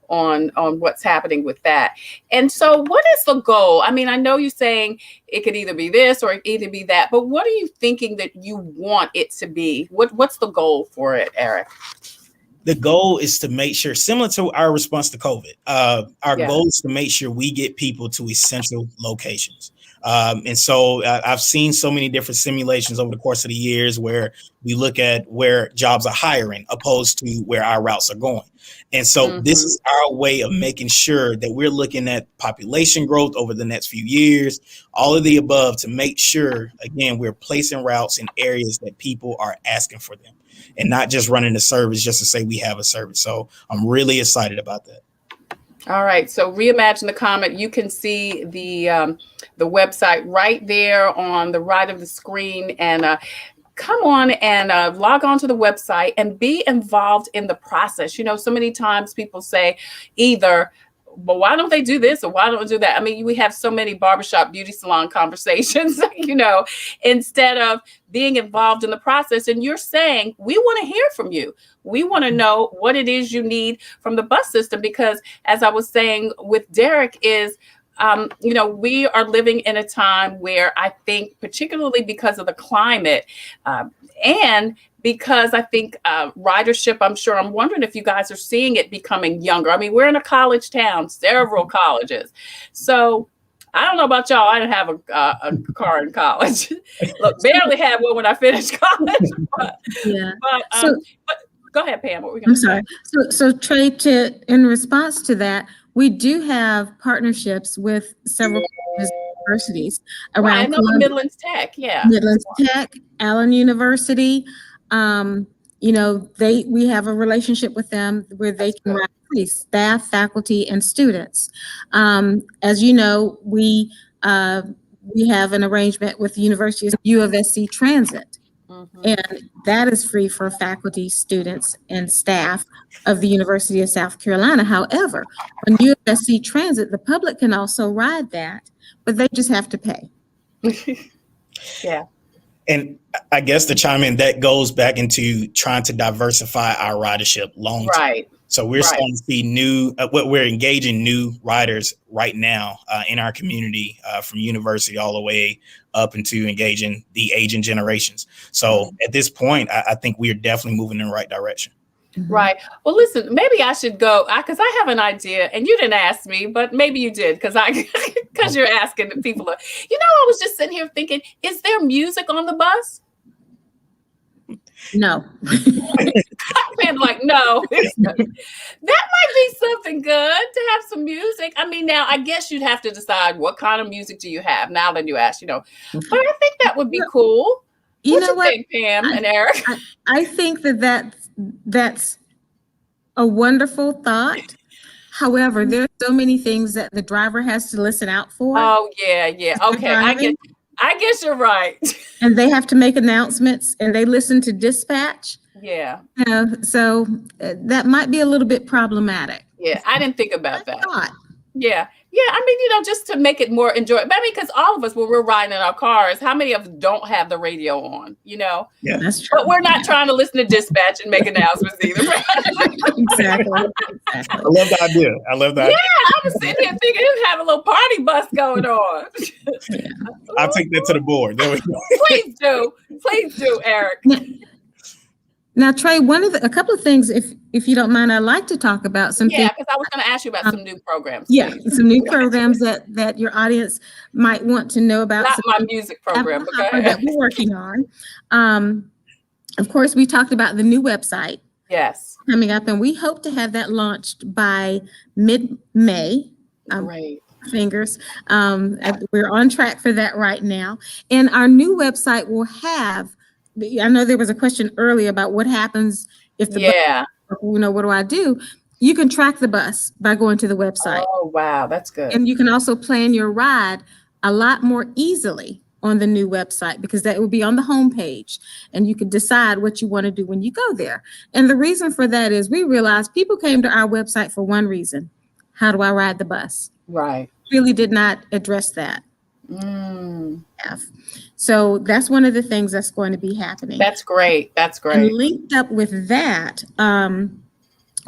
on what's happening with that. And so what is the goal? I mean, I know you're saying it could either be this or either be that, but what are you thinking that you want it to be? What's the goal for it, Eric? The goal is to make sure, similar to our response to COVID, our goal is to make sure we get people to essential locations. And so I've seen so many different simulations over the course of the years where we look at where jobs are hiring opposed to where our routes are going. And so this is our way of making sure that we're looking at population growth over the next few years, all of the above, to make sure, again, we're placing routes in areas that people are asking for them and not just running the service just to say we have a service. So I'm really excited about that. All right. So Reimagine the COMET. You can see the website right there on the right of the screen, and come on and log on to the website and be involved in the process. You know, so many times people say either, well, why don't they do this or why don't they do that? I mean, we have so many barbershop beauty salon conversations, instead of being involved in the process. And you're saying, we want to hear from you. We want to know what it is you need from the bus system, because as I was saying with Derrick is, You know, we are living in a time where I think, particularly because of the climate, and because I think ridership, I'm wondering if you guys are seeing it becoming younger. I mean, we're in a college town, several colleges. So I don't know about y'all. I didn't have a car in college. Look, barely had one when I finished college. But go ahead, Pam. What were we going to say? I'm sorry. So Trey, in response to that, we do have partnerships with several universities around. Right, I know Midlands Tech, Midlands Tech, Allen University. You know, we have a relationship with them where they can ride free, staff, faculty, and students. As you know, we have an arrangement with the University of USC Transit. And that is free for faculty, students, and staff of the University of South Carolina. However, on USC Transit, the public can also ride that, but they just have to pay. Yeah. And I guess to chime in, that goes back into trying to diversify our ridership long term. Right. So we're starting to see we're engaging new riders right now in our community, from university all the way up into engaging the aging generations. So at this point, I think we are definitely moving in the right direction. Right. Well, listen, maybe I should go because I have an idea, and you didn't ask me, but maybe you did because you're asking the people. You know, I was just sitting here thinking, is there music on the bus? No. I'm like, no. That might be something good to have some music. I mean, now I guess you'd have to decide what kind of music do you have now that you ask, you know. But I think that would be cool. What you think, Pam and Eric? I think that's a wonderful thought. However, there are so many things that the driver has to listen out for. Oh, yeah. Okay, I guess you're right. And they have to make announcements, and they listen to dispatch. Yeah. So that might be a little bit problematic. Yeah, I didn't think about that. Yeah. I mean, you know, just to make it more enjoyable. I mean, because all of us, when we're riding in our cars, how many of us don't have the radio on, you know? Yeah, that's true. But we're not trying to listen to dispatch and make announcements either. Exactly. I love the idea. Yeah, I was sitting here thinking, have a little party bus going on. I'll take that to the board. There we go. Please do, Eric. Now, Trey, a couple of things, if you don't mind, I'd like to talk about some things. Yeah, because I was going to ask you about some new programs. Yeah, some new programs that your audience might want to know about. Not my music program, but that we're working on. Of course, we talked about the new website. Yes. Coming up, and we hope to have that launched by mid-May. Great. Fingers. We're on track for that right now. And our new website will have, I know there was a question earlier about what happens if the bus, you know, what do I do? You can track the bus by going to the website. Oh, wow. That's good. And you can also plan your ride a lot more easily on the new website, because that will be on the homepage, and you can decide what you want to do when you go there. And the reason for that is we realized people came to our website for one reason: how do I ride the bus? Right. Really did not address that. So that's one of the things that's going to be happening. That's great. And linked up with that,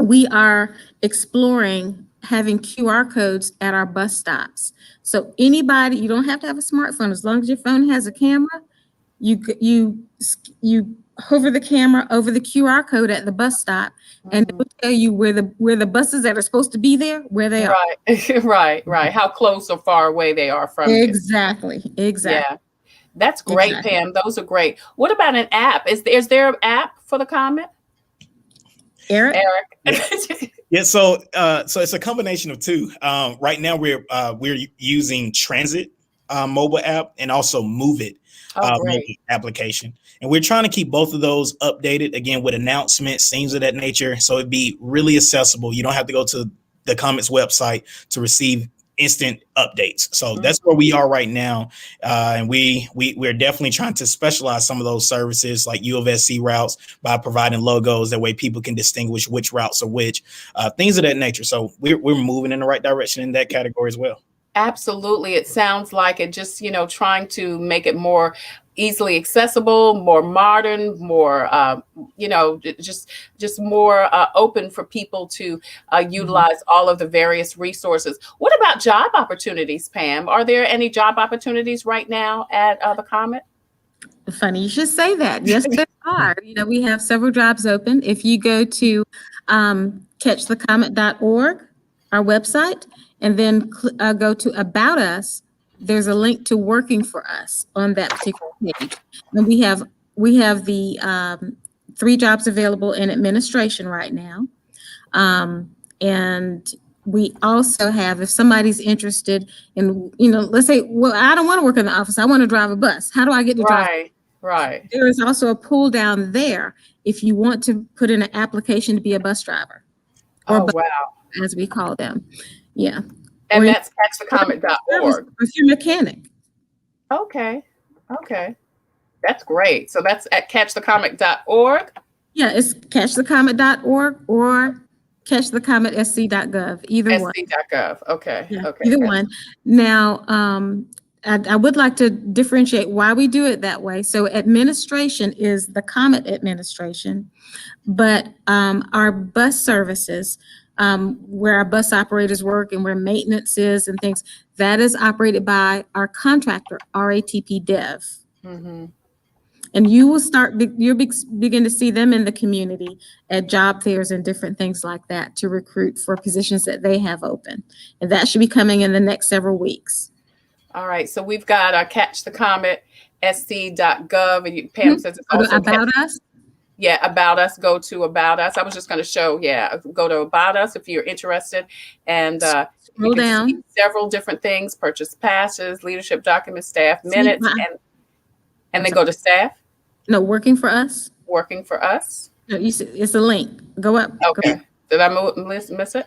we are exploring having QR codes at our bus stops. So anybody, you don't have to have a smartphone. As long as your phone has a camera, you hover the camera over the QR code at the bus stop, and it will tell you where the buses that are supposed to be there, where they are. Right. How close or far away they are from you. Exactly. Yeah. That's great, Pam. Those are great. What about an app? Is there an app for the COMET? Eric? Yeah, so it's a combination of two. Right now we're using Transit mobile app and also Move It mobile application. And we're trying to keep both of those updated, again, with announcements, things of that nature. So it'd be really accessible. You don't have to go to the COMET's website to receive instant updates. So that's where we are right now. And we're definitely trying to specialize some of those services like U of SC routes by providing logos. That way people can distinguish which routes are which, things of that nature. So we're moving in the right direction in that category as well. Absolutely. It sounds like it, just, trying to make it more easily accessible, more modern, more just more open for people to utilize all of the various resources. What about job opportunities, Pam? Are there any job opportunities right now at the COMET? Funny you should say that. Yes, there are. We have several jobs open. If you go to catchthecomet.org, our website, and then go to About Us, there's a link to Working for Us on that particular page. And we have the 3 jobs available in administration right now. And we also have, if somebody's interested in, let's say, well, I don't want to work in the office. I want to drive a bus. How do I get to drive? Right. There is also a pull down there if you want to put in an application to be a bus driver. Or wow. As we call them. Yeah. And that's catchthecomet.org. If you're a mechanic. Okay. That's great. So that's at catchthecomet.org. Yeah, it's catchthecomet.org or catchthecometsc.gov. Either one. sc.gov. Okay. Yeah, Okay. Either one. Now, I would like to differentiate why we do it that way. So administration is the COMET administration, but our bus services, where our bus operators work and where maintenance is and things, that is operated by our contractor, RATP Dev. Mm-hmm. And you'll begin to see them in the community at job fairs and different things like that to recruit for positions that they have open. And that should be coming in the next several weeks. All right. So we've got catchthecomet.sc.gov, and Pam says it's also About Us. Yeah, About Us. Go to About Us. I was just going to show, go to About Us if you're interested. And scroll down. See several different things: purchase passes, leadership documents, staff minutes, and then go to staff. No, Working for Us. Working for Us. No, you see, it's a link. Go up. Okay. Go. Did I miss it?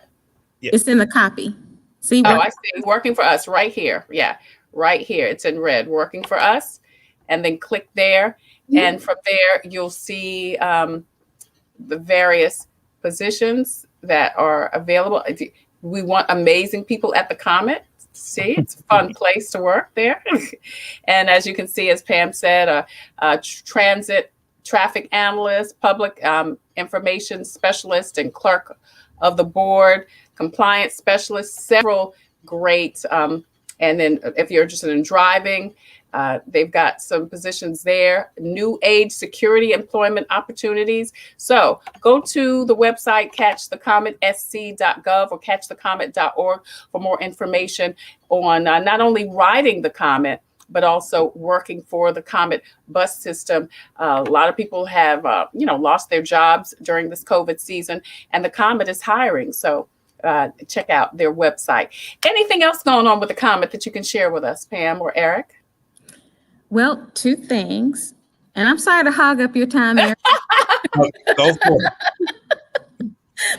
Yeah. It's in the copy. See? I see. Working for Us right here. Yeah, right here. It's in red. Working for Us. And then click there. And from there, you'll see the various positions that are available. We want amazing people at the COMET. See, it's a fun place to work there. And as you can see, as Pam said, transit traffic analyst, public information specialist, and clerk of the board, compliance specialist, several great. And then if you're interested in driving, they've got some positions there, new age security employment opportunities. So go to the website, catchthecometsc.gov or catchthecomet.org for more information on not only riding the COMET, but also working for the COMET bus system. A lot of people have, lost their jobs during this COVID season, and the COMET is hiring. So check out their website. Anything else going on with the COMET that you can share with us, Pam or Eric? Well, 2 things, and I'm sorry to hog up your time, Eric. Go for it.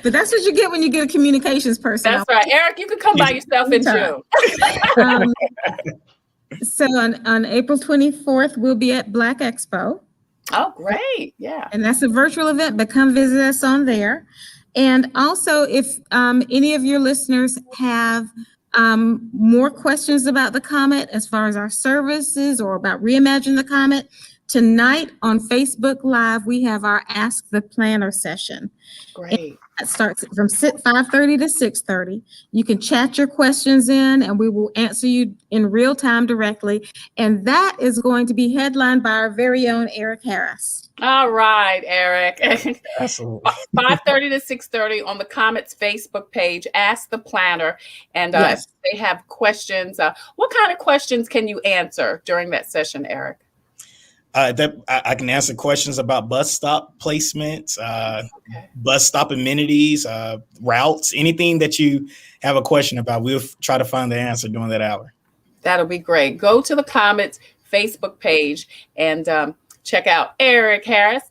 But that's what you get when you get a communications person. That's right. Eric, you can come by yourself in June. So on April 24th, we'll be at Black Expo. Oh, great. Yeah. And that's a virtual event, but come visit us on there. And also, if any of your listeners have more questions about the COMET as far as our services or about Reimagine the COMET, tonight on Facebook Live, we have our Ask the Planner session. Great. It starts from 5:30 to 6:30. You can chat your questions in and we will answer you in real time directly. And that is going to be headlined by our very own Eric Harris. All right, Eric. Absolutely. 5:30 to 6:30 on the COMET's Facebook page, Ask the Planner. And Yes. if they have questions, what kind of questions can you answer during that session, Eric? That I can answer questions about bus stop placements, bus stop amenities, routes, anything that you have a question about. We'll try to find the answer during that hour. That'll be great. Go to the COMET's Facebook page and check out Eric Harris.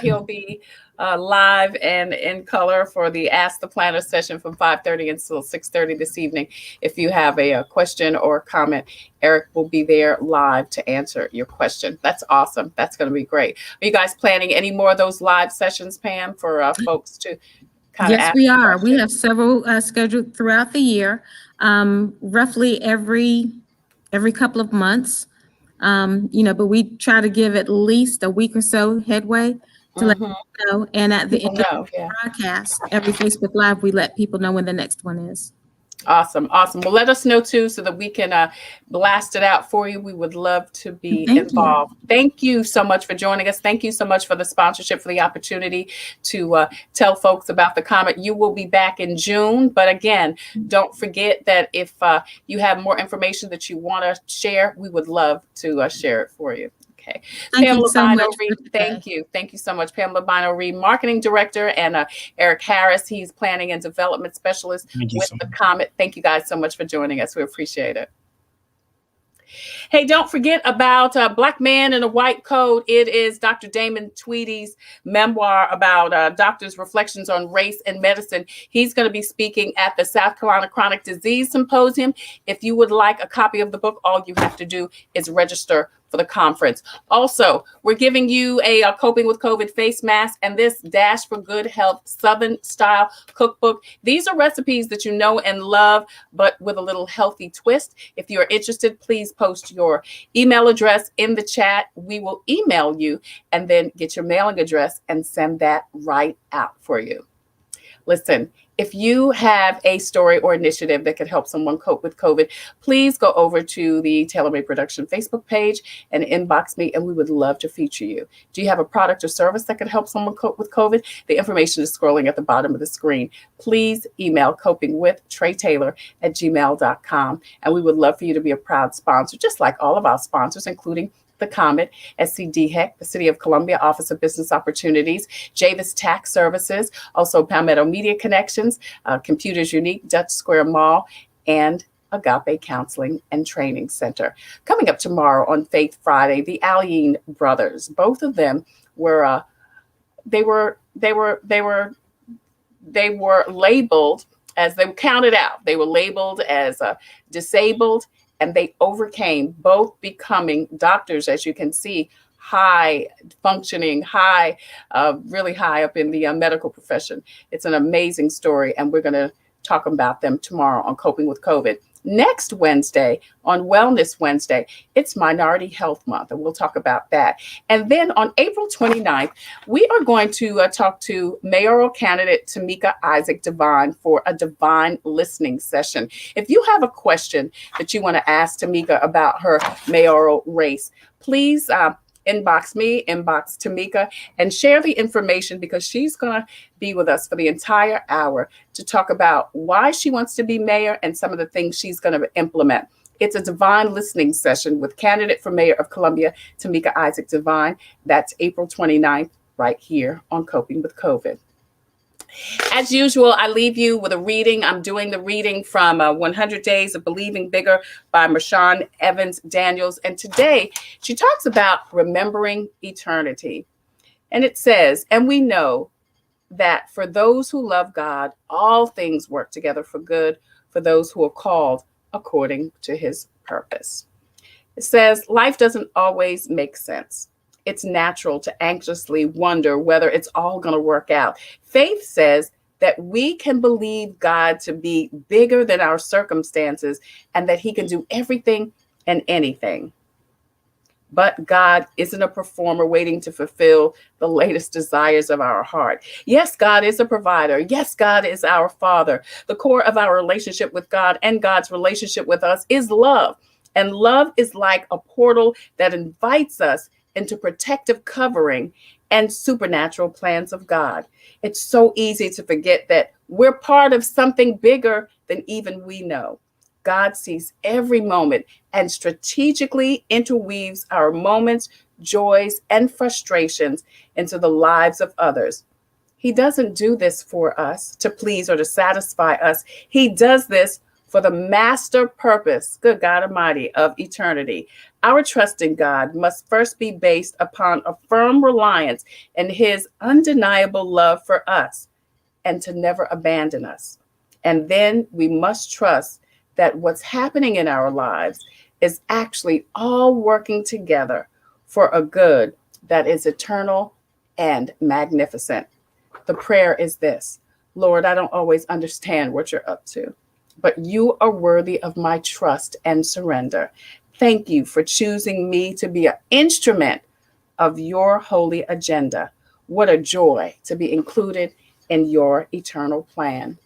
He'll be live and in color for the Ask the Planner session from 5:30 until 6:30 this evening. If you have a question or comment, Eric will be there live to answer your question. That's awesome. That's going to be great. Are you guys planning any more of those live sessions, Pam, for folks to kind of Yes, we are. We have several scheduled throughout the year, roughly every couple of months. But we try to give at least a week or so headway to let people know. And at the end of the broadcast, every Facebook Live, we let people know when the next one is. Awesome. Well, let us know too, so that we can blast it out for you. We would love to be involved. Thank you so much for joining us. Thank you so much for the sponsorship, for the opportunity to tell folks about the COMET. You will be back in June. But again, don't forget that if you have more information that you want to share, we would love to share it for you. Okay. Pamela Bynoe Reed, thank you. Thank you so much. Pamela Bynoe Reed, Marketing Director, and Eric Harris, he's Planning and Development Specialist with the COMET. Thank you guys so much for joining us. We appreciate it. Hey, don't forget about Black Man in a White Coat. It is Dr. Damon Tweedy's memoir about doctors' reflections on race and medicine. He's going to be speaking at the South Carolina Chronic Disease Symposium. If you would like a copy of the book, all you have to do is register for the conference. Also, we're giving you a Coping with COVID face mask and this Dash for Good Health Southern Style Cookbook. These are recipes that you know and love, but with a little healthy twist. If you're interested, please post your email address in the chat. We will email you and then get your mailing address and send that right out for you. Listen, if you have a story or initiative that could help someone cope with COVID, please go over to the Tailor Made Production Facebook page and inbox me, and we would love to feature you. Do you have a product or service that could help someone cope with COVID? The information is scrolling at the bottom of the screen. Please email copingwithtreitailor@gmail.com, and we would love for you to be a proud sponsor, just like all of our sponsors, including the COMET, SCDHEC, the City of Columbia Office of Business Opportunities, Javis Tax Services, also Palmetto Media Connections, Computers Unique, Dutch Square Mall, and Agape Counseling and Training Center. Coming up tomorrow on Faith Friday, the Alleyne brothers, both of them were labeled as, they were counted out. They were labeled as disabled, and they overcame, both becoming doctors, as you can see, high functioning, really high up in the medical profession. It's an amazing story, and we're going to talk about them tomorrow on Coping with COVID. Next Wednesday, on Wellness Wednesday, it's Minority Health Month, and we'll talk about that. And then on April 29th, we are going to talk to mayoral candidate Tamika Isaac Devine for a Divine Listening Session. If you have a question that you want to ask Tamika about her mayoral race, please inbox me, inbox Tamika, and share the information, because she's going to be with us for the entire hour to talk about why she wants to be mayor and some of the things she's going to implement. It's a divine listening session with candidate for mayor of Columbia, Tamika Isaac Devine. That's April 29th, right here on Coping with COVID. As usual, I leave you with a reading. I'm doing the reading from 100 Days of Believing Bigger by Marshawn Evans Daniels. And today she talks about remembering eternity. And it says, and we know that for those who love God, all things work together for good, for those who are called according to his purpose. It says, life doesn't always make sense. It's natural to anxiously wonder whether it's all going to work out. Faith says that we can believe God to be bigger than our circumstances and that he can do everything and anything. But God isn't a performer waiting to fulfill the latest desires of our heart. Yes, God is a provider. Yes, God is our Father. The core of our relationship with God and God's relationship with us is love. And love is like a portal that invites us into protective covering and supernatural plans of God. It's so easy to forget that we're part of something bigger than even we know. God sees every moment and strategically interweaves our moments, joys, and frustrations into the lives of others. He doesn't do this for us to please or to satisfy us. He does this for the master purpose, good God Almighty, of eternity. Our trust in God must first be based upon a firm reliance in his undeniable love for us and to never abandon us. And then we must trust that what's happening in our lives is actually all working together for a good that is eternal and magnificent. The prayer is this: Lord, I don't always understand what you're up to, but you are worthy of my trust and surrender. Thank you for choosing me to be an instrument of your holy agenda. What a joy to be included in your eternal plan.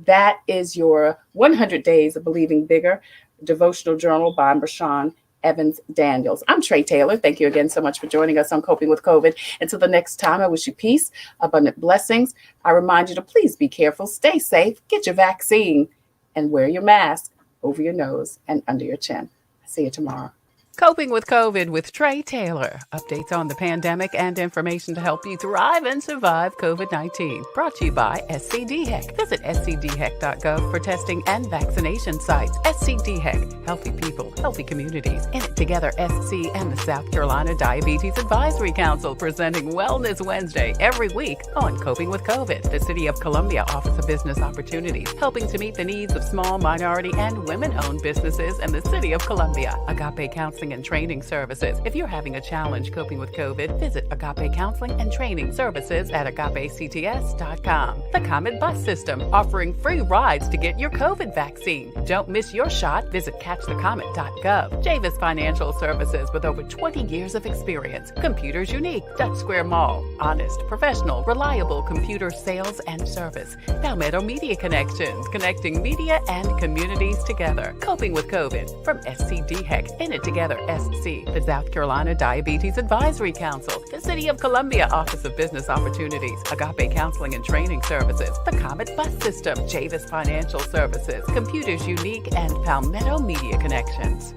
That is your 100 Days of Believing Bigger devotional journal by Marshawn Evans Daniels. I'm Tre Tailor. Thank you again so much for joining us on Coping with COVID. Until the next time, I wish you peace, abundant blessings. I remind you to please be careful, stay safe, get your vaccine, and wear your mask over your nose and under your chin. See you tomorrow. Coping with COVID with Tre Tailor. Updates on the pandemic and information to help you thrive and survive COVID-19. Brought to you by SCDHEC. Visit scdhec.gov for testing and vaccination sites. SCDHEC. Healthy people, healthy communities. In it together, SC and the South Carolina Diabetes Advisory Council presenting Wellness Wednesday every week on Coping with COVID. The City of Columbia Office of Business Opportunities, helping to meet the needs of small, minority, and women-owned businesses in the City of Columbia. Agape Counseling and Training Services. If you're having a challenge coping with COVID, visit Agape Counseling and Training Services at agapects.com. The COMET Bus System, offering free rides to get your COVID vaccine. Don't miss your shot. Visit catchthecomet.gov. Javis Financial Services, with over 20 years of experience. Computers Unique, Dutch Square Mall. Honest, professional, reliable computer sales and service. Palmetto Media Connections, connecting media and communities together. Coping with COVID from SCDHEC. In it together, SC, the South Carolina Diabetes Advisory Council, the City of Columbia Office of Business Opportunities, Agape Counseling and Training Services, the COMET Bus System, Javis Financial Services, Computers Unique, and Palmetto Media Connections.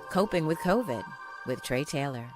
Coping with COVID with Tre Tailor.